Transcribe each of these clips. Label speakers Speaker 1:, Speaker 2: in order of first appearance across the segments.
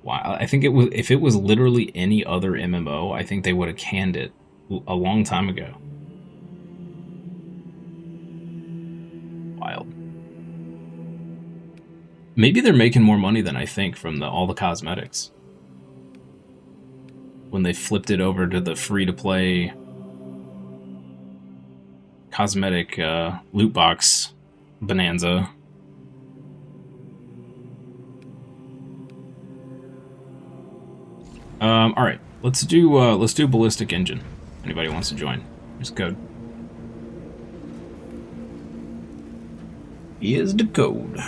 Speaker 1: Wow, I think it was if it was literally any other MMO, I think they would have canned it a long time ago. Wild. Maybe they're making more money than I think from all the cosmetics. When they flipped it over to the free-to-play cosmetic loot box bonanza. All right, let's do ballistic engine. Anybody wants to join? Here's code. Here's the code.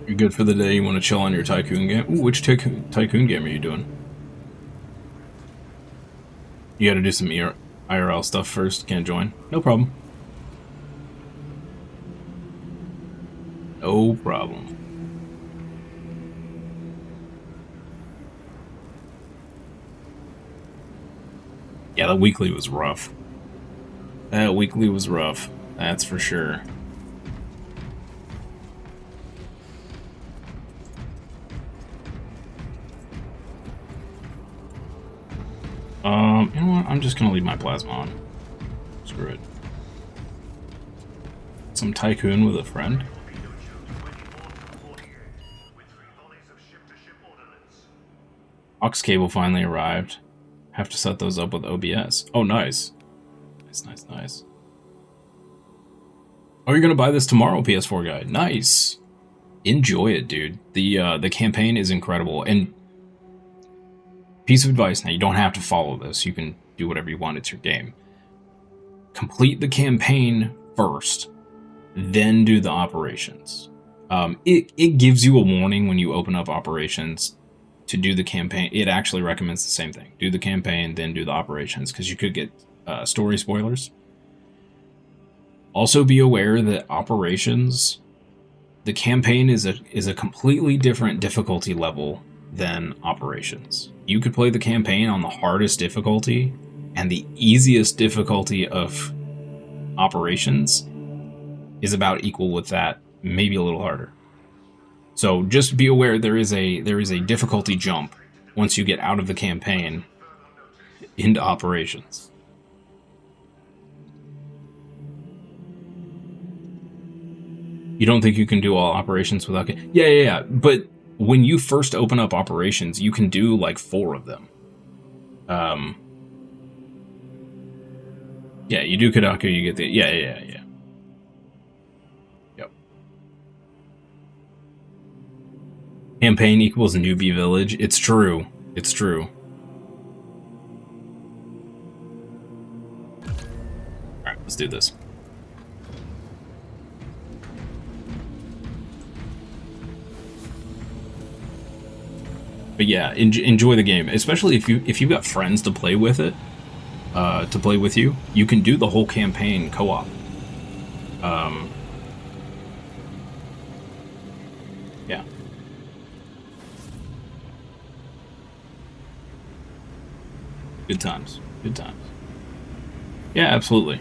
Speaker 1: You're good for the day. You want to chill on your tycoon game? Ooh, which tycoon game are you doing? You got to do some IRL stuff first. Can't join. No problem. No problem. Yeah, the weekly was rough. That weekly was rough. That's for sure. You know what? I'm just gonna leave my plasma on. Screw it. Some tycoon with a friend. Aux cable finally arrived. Have to set those up with OBS. Oh, nice. Nice. Oh, you're gonna buy this tomorrow, PS4 guy. Nice. Enjoy it, dude. The campaign is incredible. And piece of advice, now you don't have to follow this. You can do whatever you want. It's your game. Complete the campaign first, then do the operations. It gives you a warning when you open up operations to do the campaign. It actually recommends the same thing. Do the campaign, then do the operations, because you could get story spoilers. Also be aware that operations, the campaign is a completely different difficulty level than operations. You could play the campaign on the hardest difficulty, and the easiest difficulty of operations is about equal with that, maybe a little harder. So just be aware there is a difficulty jump once you get out of the campaign into operations. You don't think you can do all operations without... Yeah. But when you first open up operations, you can do like 4 of them. Yeah, you do Kodaku, you get the... Yeah. Yep. Campaign equals newbie village. It's true. Alright, let's do this. But yeah, enjoy the game, especially if you've got friends to play with it, to play with you. You can do the whole campaign co-op. Yeah. Good times. Yeah, absolutely.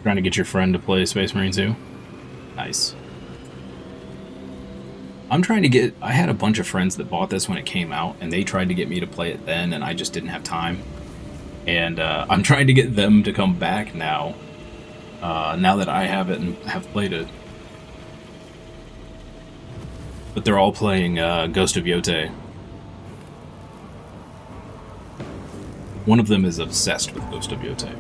Speaker 1: Trying to get your friend to play Space Marine 2? Nice. I had a bunch of friends that bought this when it came out, and they tried to get me to play it then, and I just didn't have time. And I'm trying to get them to come back now, now that I have it and have played it. But they're all playing Ghost of Yote. One of them is obsessed with Ghost of Yote.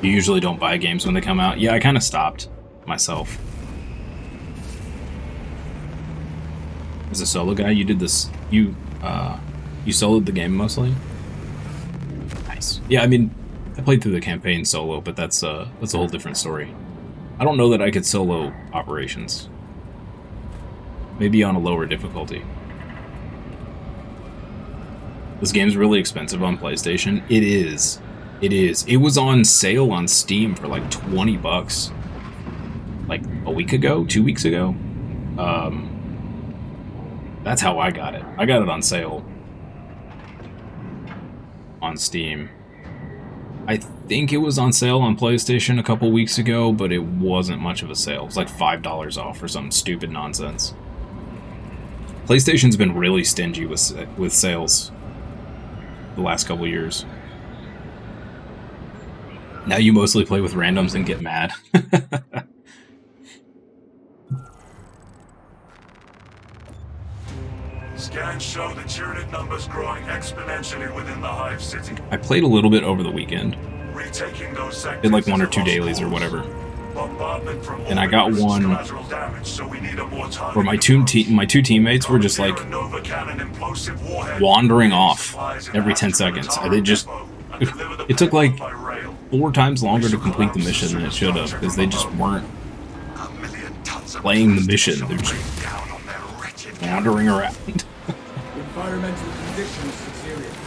Speaker 1: You usually don't buy games when they come out. Yeah, I kind of stopped myself. As a solo guy, you did this. You soloed the game mostly. Nice. Yeah, I mean, I played through the campaign solo, but that's a whole different story. I don't know that I could solo operations. Maybe on a lower difficulty. This game's really expensive on PlayStation. It is. It is. It was on sale on Steam for like 20 bucks. Like a week ago, 2 weeks ago. That's how I got it. I got it on sale on Steam. I think it was on sale on PlayStation a couple weeks ago, but it wasn't much of a sale. It was like $5 off or some stupid nonsense. PlayStation's been really stingy with sales the last couple years. Now you mostly play with randoms and get mad.
Speaker 2: Scans show the Tyranid numbers growing exponentially within the Hive City.
Speaker 1: I played a little bit over the weekend.
Speaker 2: Retaking those sectors
Speaker 1: did like 1 or 2 dailies or whatever. And I got one where my two teammates were just like wandering off every 10 seconds. They just it took like 4 times longer to complete the mission than it should have because they just weren't playing the mission. They're just wandering around.
Speaker 3: Environmental conditions deteriorate,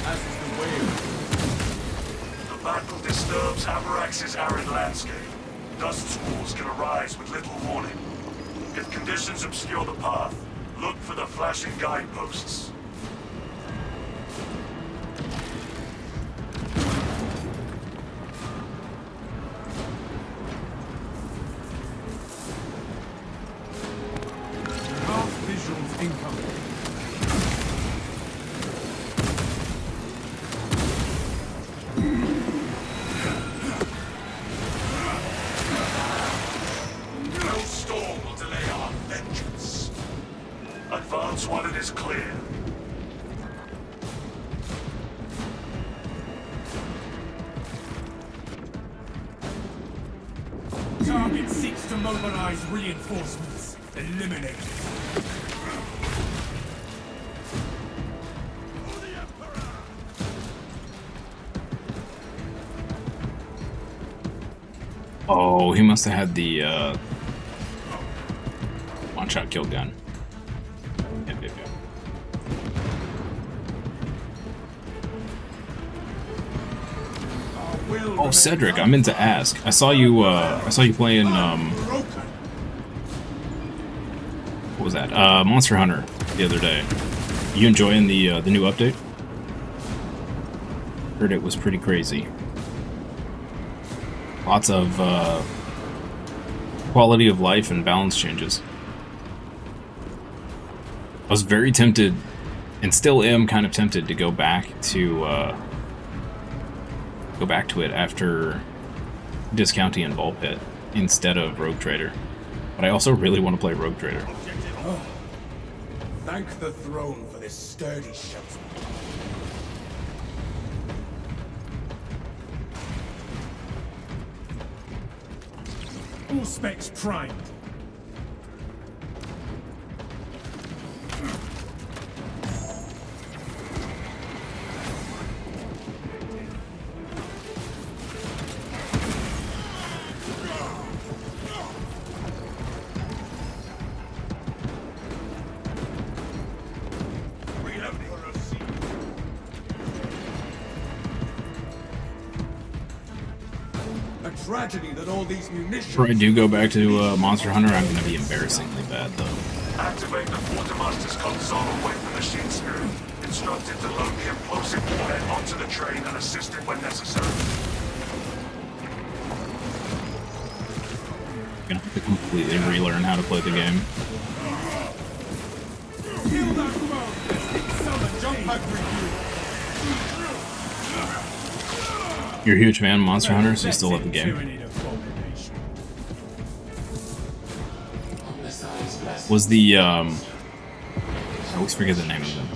Speaker 3: as is the wave.
Speaker 2: The battle disturbs Avarax's arid landscape. Dust squalls can arise with little warning. If conditions obscure the path, look for the flashing guideposts.
Speaker 3: Visuals incoming.
Speaker 2: No storm will delay our vengeance. Advance while it is clear.
Speaker 3: Target seeks to mobilize reinforcements. Eliminate.
Speaker 1: Oh, he must have had the one-shot kill gun. Yep. Oh, Cedric, I meant to ask. I saw you playing what was that? Monster Hunter the other day. You enjoying the new update? Heard it was pretty crazy. Lots of quality of life and balance changes. I was very tempted, and still am kind of tempted, to go back to it after discounting and Ball Pit instead of Rogue Trader. But I also really want to play Rogue Trader.
Speaker 3: Oh, thank the throne for this sturdy shelter. All specs primed. Tragedy that all these munitions.
Speaker 1: Before I do go back to Monster Hunter, I'm going to be embarrassingly bad, though.
Speaker 2: Activate the Quartermaster's console and wait for machine spirit. Instructed to load the implosive warhead onto the train and assist it when necessary.
Speaker 1: I'm going to have to completely relearn how to play the game.
Speaker 3: Kill that foe! Summon jump pack review!
Speaker 1: You're a huge fan of Monster Hunter, so you still love the game. Was the, I always forget the name of them.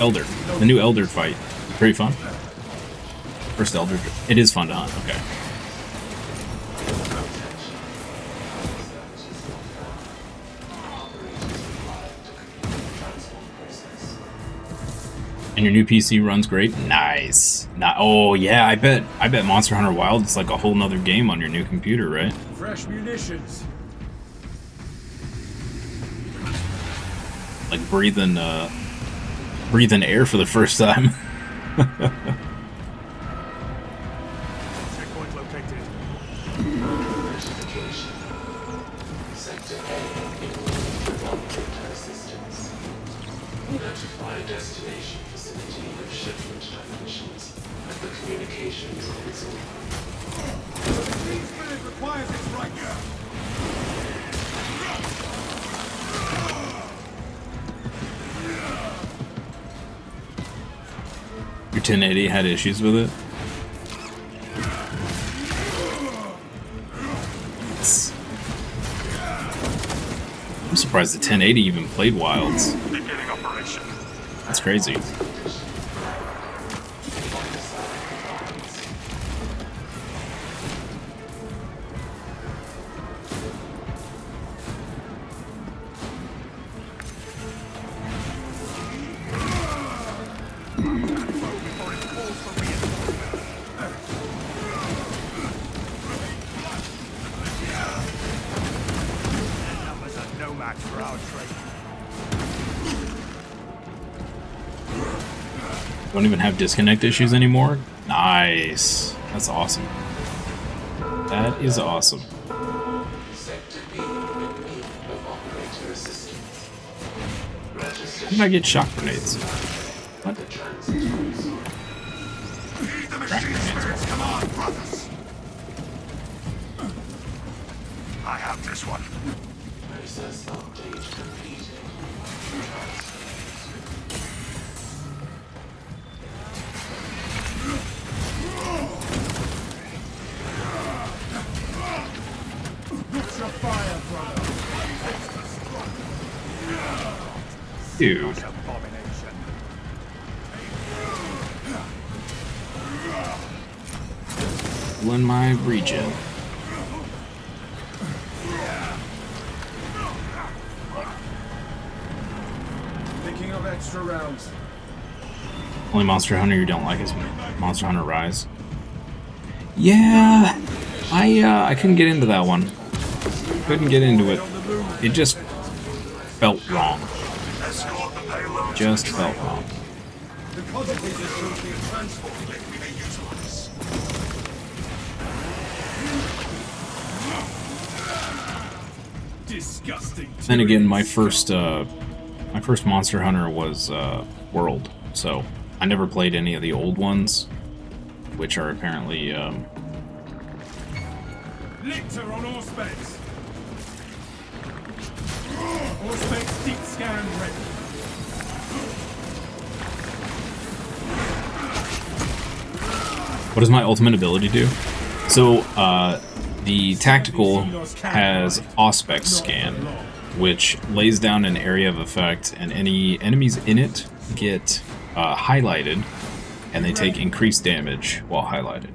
Speaker 1: Elder. The new Elder fight. Pretty fun. First Elder. It is fun to hunt, okay. And your new PC runs great? Nice. Oh yeah, I bet Monster Hunter Wild is like a whole nother game on your new computer, right?
Speaker 3: Fresh munitions.
Speaker 1: Like breathing air for the first time.
Speaker 3: Checkpoint located.
Speaker 4: Notification. Sector A in obliterate assistance. Notify destination facility of shipment dimensions and the communications console.
Speaker 3: Team spirit requires its right here.
Speaker 1: Your 1080 had issues with it? I'm surprised the 1080 even played Wilds.
Speaker 2: Beginning operation.
Speaker 1: That's crazy.
Speaker 3: Numbers are no match for our trade.
Speaker 1: Don't even have disconnect issues anymore? Nice. That's awesome. That is awesome.
Speaker 4: Sector B in need of operator assistance. Register
Speaker 1: How did I get shock grenades?
Speaker 4: at the transit console.
Speaker 2: Heed the machine spirit's command, brothers. I have this one.
Speaker 4: Process update completed.
Speaker 3: What's your fire, brother?
Speaker 1: Dude.
Speaker 3: Abomination.
Speaker 1: In my region.
Speaker 3: Thinking of extra rounds.
Speaker 1: Only Monster Hunter you don't like is Monster Hunter Rise. Yeah, I couldn't get into that one. Couldn't get into it. It just felt wrong.
Speaker 2: Escort the payload.
Speaker 1: Just felt wrong.
Speaker 3: The conjugators will be transformed.
Speaker 2: Let me utilize.
Speaker 3: Disgusting.
Speaker 1: Then again, my first Monster Hunter was World, so I never played any of the old ones, which are apparently
Speaker 3: Lictor on all specs. All specs deep scan ready.
Speaker 1: what does my ultimate ability do? So the tactical has Auspex scan, which lays down an area of effect, and any enemies in it get highlighted, and they take increased damage while highlighted.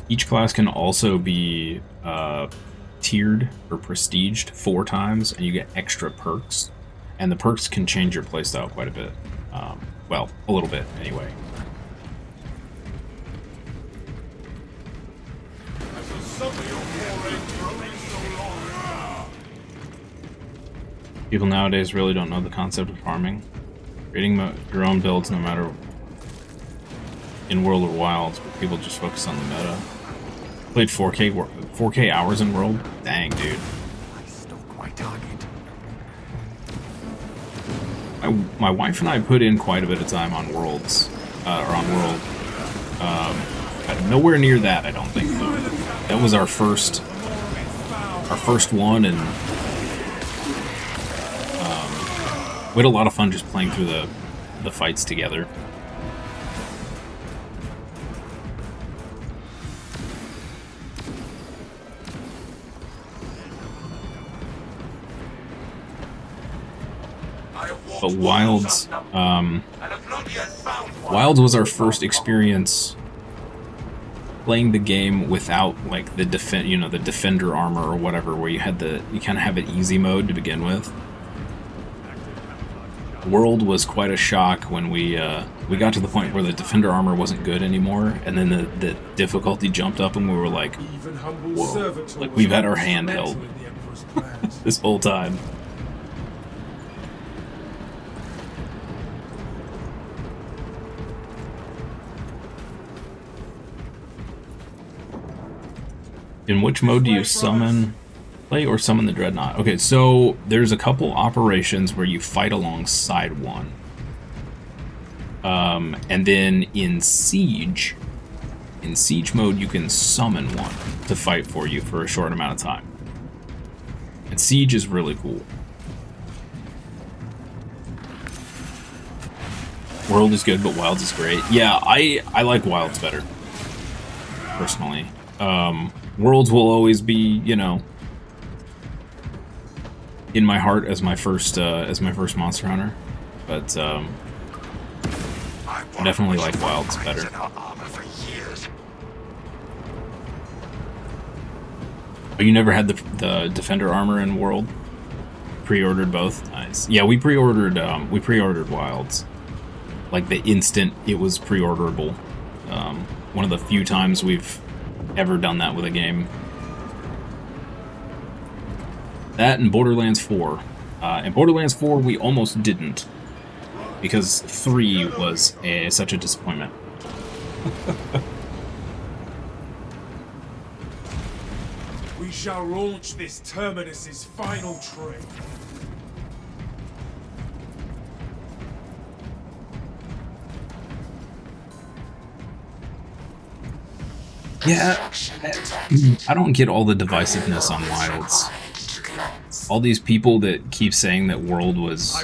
Speaker 1: Each class can also be tiered or prestiged 4 times, and you get extra perks. And the perks can change your playstyle quite a bit. Well, a little bit, anyway. People nowadays really don't know the concept of farming. Creating your own builds, no matter in World or Wilds, but people just focus on the meta. Played 4K hours in World? Dang, dude.
Speaker 3: I stalk my target.
Speaker 1: My wife and I put in quite a bit of time on Worlds, or on World. Nowhere near that, I don't think. Though. That was our first one, and we had a lot of fun just playing through the fights together.
Speaker 2: I have walked
Speaker 1: but Wilds,
Speaker 2: and have not yet found one.
Speaker 1: Wilds was our first experience playing the game without like the the defender armor or whatever, where you kind of have an easy mode to begin with. World was quite a shock when we got to the point where the defender armor wasn't good anymore, and then the difficulty jumped up, and we were like, whoa, like we've had our hand held this whole time. In which mode do you summon? Play or summon the Dreadnought? Okay, so there's a couple operations where you fight alongside one. And then in Siege mode, you can summon one to fight for you for a short amount of time. And Siege is really cool. World is good, but Wilds is great. Yeah, I like Wilds better, personally. Worlds will always be, you know, in my heart as my first Monster Hunter, but I definitely like Wilds better. Oh, you never had the Defender armor in World? Pre-ordered both? Nice. Yeah, we pre-ordered Wilds. Like the instant it was pre-orderable. One of the few times we've ever done that with a game. That and Borderlands 4. In Borderlands 4, we almost didn't, because 3 was such a disappointment.
Speaker 3: We shall launch this Terminus's final trip.
Speaker 1: Yeah, I don't get all the divisiveness on Wilds. All these people that keep saying that World was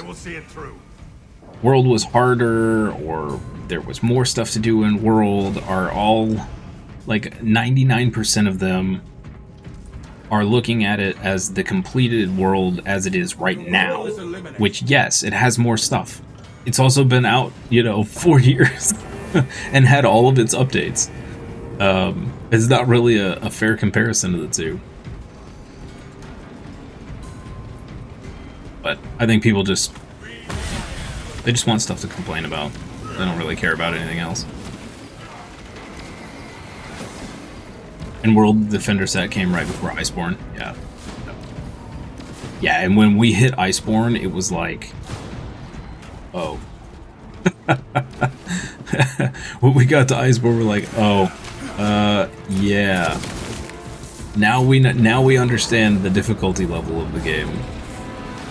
Speaker 1: harder, or there was more stuff to do in World, are all, like, 99% of them are looking at it as the completed World as it is right now. Which, yes, it has more stuff. It's also been out, 4 years and had all of its updates. It's not really a fair comparison to the two. But I think people they just want stuff to complain about. They don't really care about anything else. And World Defender set came right before Iceborne. Yeah. Yeah, and when we hit Iceborne, it was like, oh. When we got to Iceborne, we're like, oh. Yeah. Now we understand the difficulty level of the game.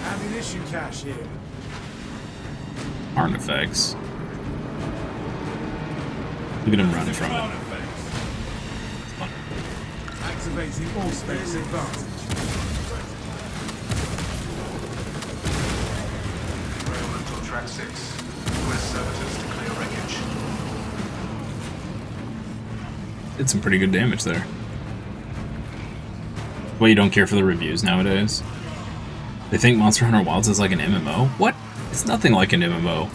Speaker 3: Ammunition cache here.
Speaker 1: Artifacts. Look at him running from it.
Speaker 3: Activating all space advantage.
Speaker 2: Rail until track 6. Request servitors to clear wreckage.
Speaker 1: Did some pretty good damage there. Well, you don't care for the reviews nowadays? They think Monster Hunter Wilds is like an MMO? What? It's nothing like an MMO.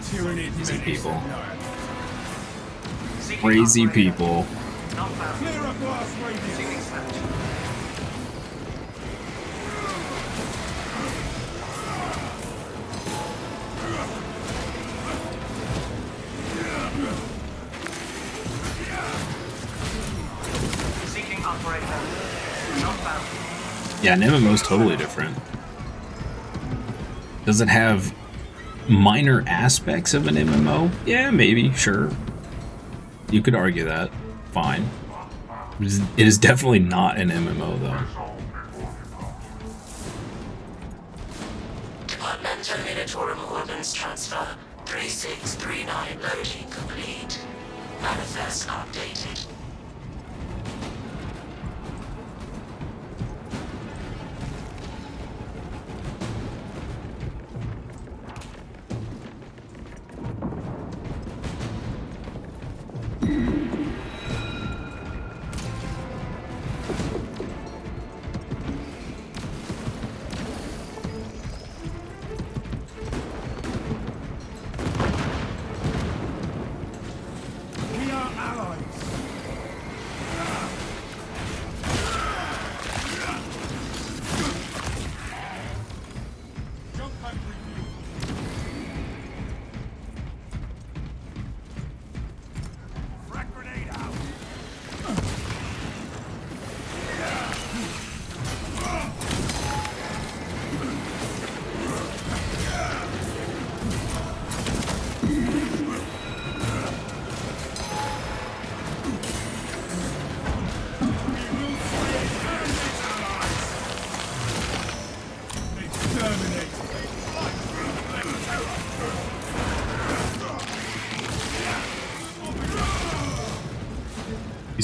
Speaker 3: Tyranid
Speaker 1: Crazy people. Crazy people.
Speaker 3: Clear up blast radius.
Speaker 1: Yeah, an MMO is totally different. Does it have minor aspects of an MMO? Yeah, maybe, sure. You could argue that. Fine. It is definitely not an MMO, though.
Speaker 5: Departmental Minotaur Weapons Transfer 3639 loading complete. Manifest updated.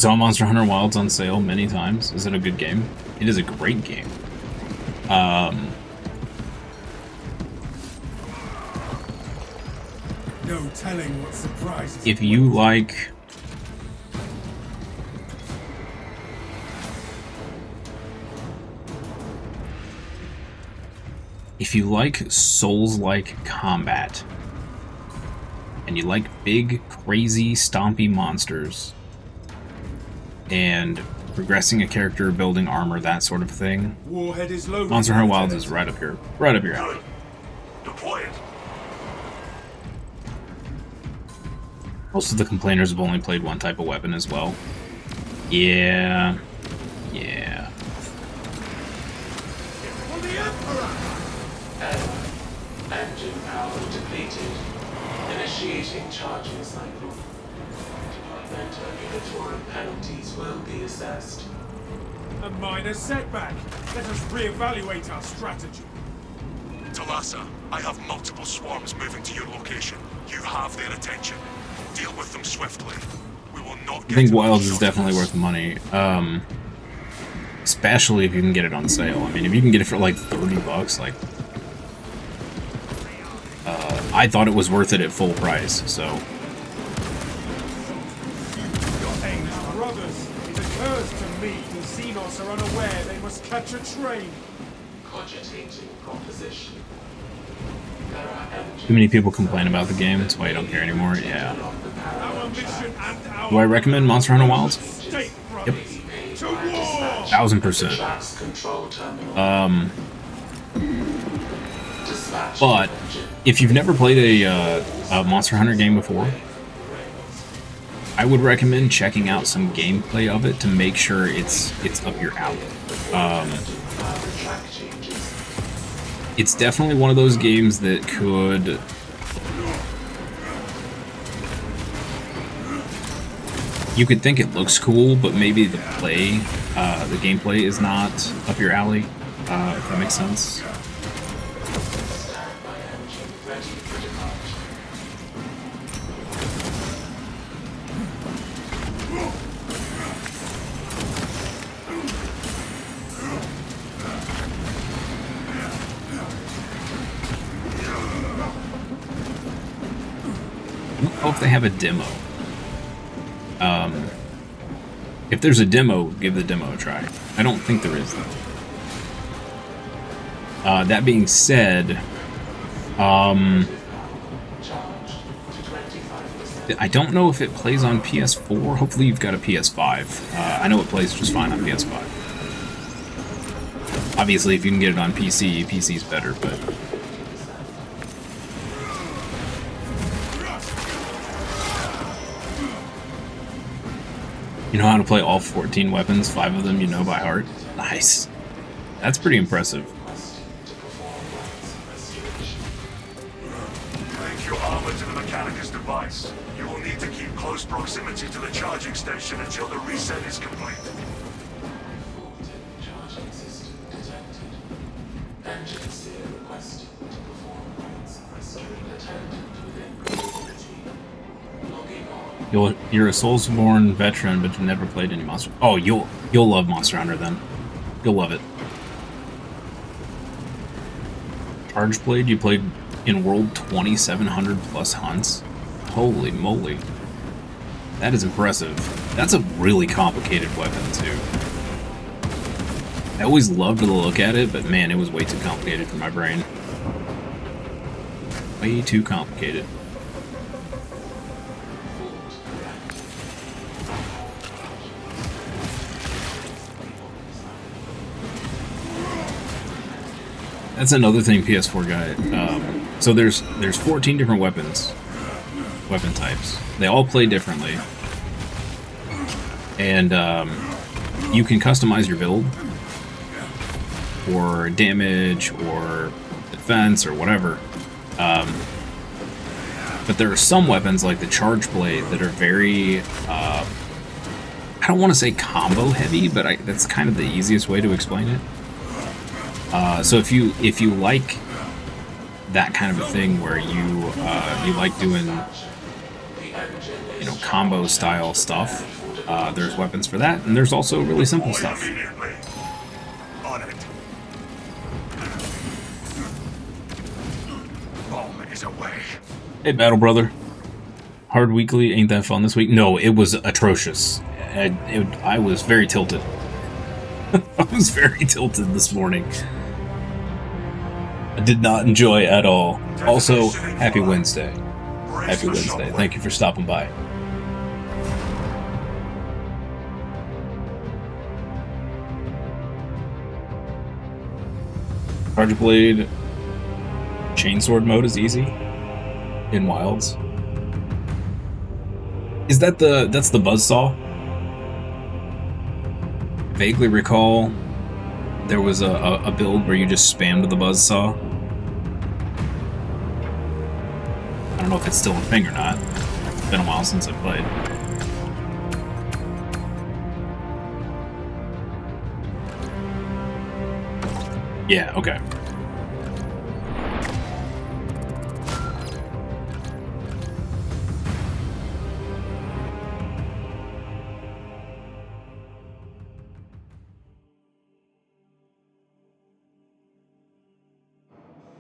Speaker 1: Saw Monster Hunter Wilds on sale many times. Is it a good game? It is a great game.
Speaker 3: No telling what surprises.
Speaker 1: If you like... If you like Souls-like combat, and you like big, crazy, stompy monsters, and progressing a character, building armor, that sort of thing,
Speaker 3: Warhead is loaded.
Speaker 1: Monster Hunter Wilds is right up here. Right up your alley.
Speaker 2: Good. Deploy it.
Speaker 1: Most of the complainers have only played one type of weapon as well. Yeah. Yeah.
Speaker 3: For the Emperor!
Speaker 4: Engine power depleted. Initiating charging cycle. Departmental unitorum penalties will be assessed.
Speaker 3: A minor setback. Let us reevaluate our strategy.
Speaker 2: Talassa, I have multiple swarms moving to your location. You have their attention. Deal with them swiftly. We will not get
Speaker 1: I think
Speaker 2: to
Speaker 1: Wilds
Speaker 2: the
Speaker 1: is definitely worth the money. Especially if you can get it on sale. I mean, if you can get it for like $30, like... I thought it was worth it at full price, so...
Speaker 3: Your aged brothers, it occurs to me the Xenos are unaware they must catch a train.
Speaker 4: Cogitating proposition. There are engines.
Speaker 1: Too many people complain about the game, that's why you don't care anymore. Yeah.
Speaker 3: Our mission and our...
Speaker 1: Do I recommend Monster Hunter Wilds?
Speaker 3: State, brothers. To war!
Speaker 1: 1000%.
Speaker 4: Tracks control terminal.
Speaker 1: But if you've never played a Monster Hunter game before, I would recommend checking out some gameplay of it to make sure it's up your alley. It's definitely one of those games that could... You could think it looks cool, but maybe the gameplay is not up your alley, if that makes sense. I don't know if they have a demo. If there's a demo, give the demo a try. I don't think there is, though. That being said, I don't know if it plays on PS4. Hopefully you've got a PS5. I know it plays just fine on PS5. Obviously, if you can get it on PC, PC's better, but... You know how to play all 14 weapons, 5 of them you know by heart? Nice. That's pretty impressive.
Speaker 2: Link your armor to the Mechanicus device. You will need to keep close proximity to the charging station until the reset is complete.
Speaker 4: Charging system detected. Engine steer requested to perform rites of restoring attendant within proximity. Logging on.
Speaker 1: You're a Soulsborne veteran, but you've never played any Monster... Oh, you'll love Monster Hunter, then. You'll love it. Charge Blade, you played in World 2700 plus hunts? Holy moly. That is impressive. That's a really complicated weapon, too. I always loved the look at it, but man, it was way too complicated for my brain. Way too complicated. That's another thing PS4 got. So there's 14 different weapon types. They all play differently, and you can customize your build or damage or defense or whatever. But there are some weapons like the Charge Blade that are very I don't want to say combo heavy, but that's kind of the easiest way to explain it. So if you like that kind of a thing where you like doing combo style stuff, There's weapons for that, and there's also really simple
Speaker 2: Deploy
Speaker 1: stuff.
Speaker 2: immediately. On it. Bomb is away.
Speaker 1: Hey, Battle Brother. Hard weekly, ain't that fun this week? No, it was atrocious. I was very tilted. I was very tilted this morning. I did not enjoy at all. Also, happy Wednesday. Happy Wednesday. Thank you for stopping by. Charge Blade Chainsword mode is easy in Wilds. Is that that's the buzzsaw? Vaguely recall there was a build where you just spammed the buzzsaw. I don't know if it's still a thing or not. It's been a while since I played. Yeah, okay.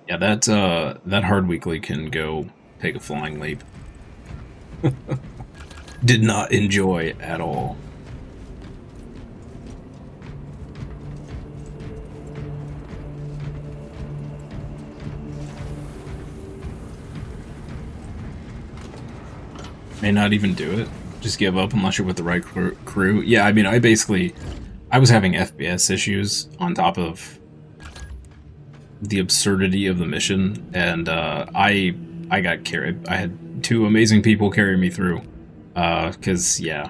Speaker 1: Yeah, that hard weekly can go take a flying leap. Did not enjoy at all. May not even do it. Just give up unless you're with the right crew. Yeah, I mean, I was having FPS issues on top of the absurdity of the mission, and I got carried. I had two amazing people carry me through, because yeah,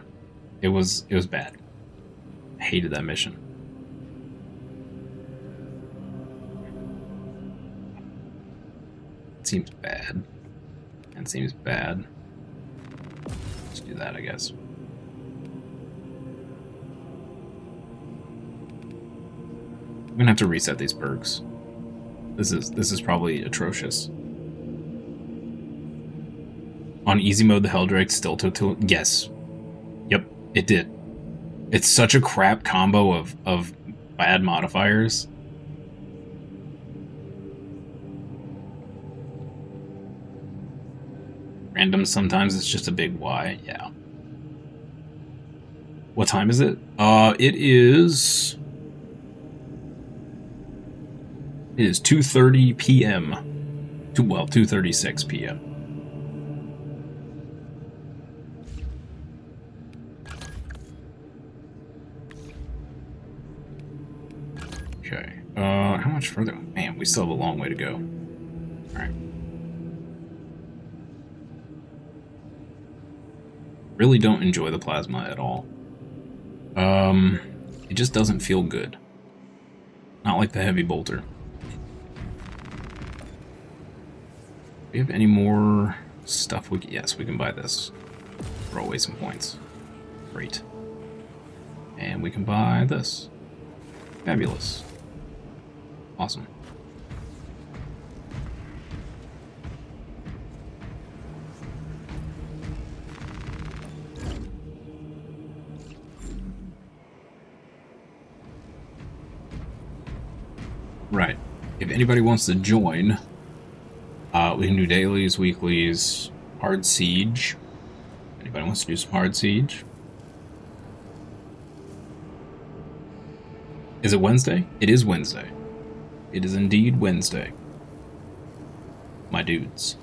Speaker 1: it was bad. I hated that mission. It seems bad. It seems bad. Let's do that, I guess. I'm gonna have to reset these perks. This is probably atrocious. On easy mode, the Helldrake still took. Yes. Yep, it did. It's such a crap combo of bad modifiers. Random sometimes it's just a big Y, yeah. What time is it? It is 2:30 p.m. 2:36 p.m. Okay. How much further? Man, we still have a long way to go. All right. Really don't enjoy the plasma at all. It just doesn't feel good. Not like the heavy bolter. Do we have any more stuff? Yes, we can buy this. Throw away some points. Great. And we can buy this. Fabulous. Awesome. Right. If anybody wants to join, we can do dailies, weeklies, hard siege. Anybody wants to do some hard siege? Is it Wednesday? It is Wednesday. It is indeed Wednesday. My dudes.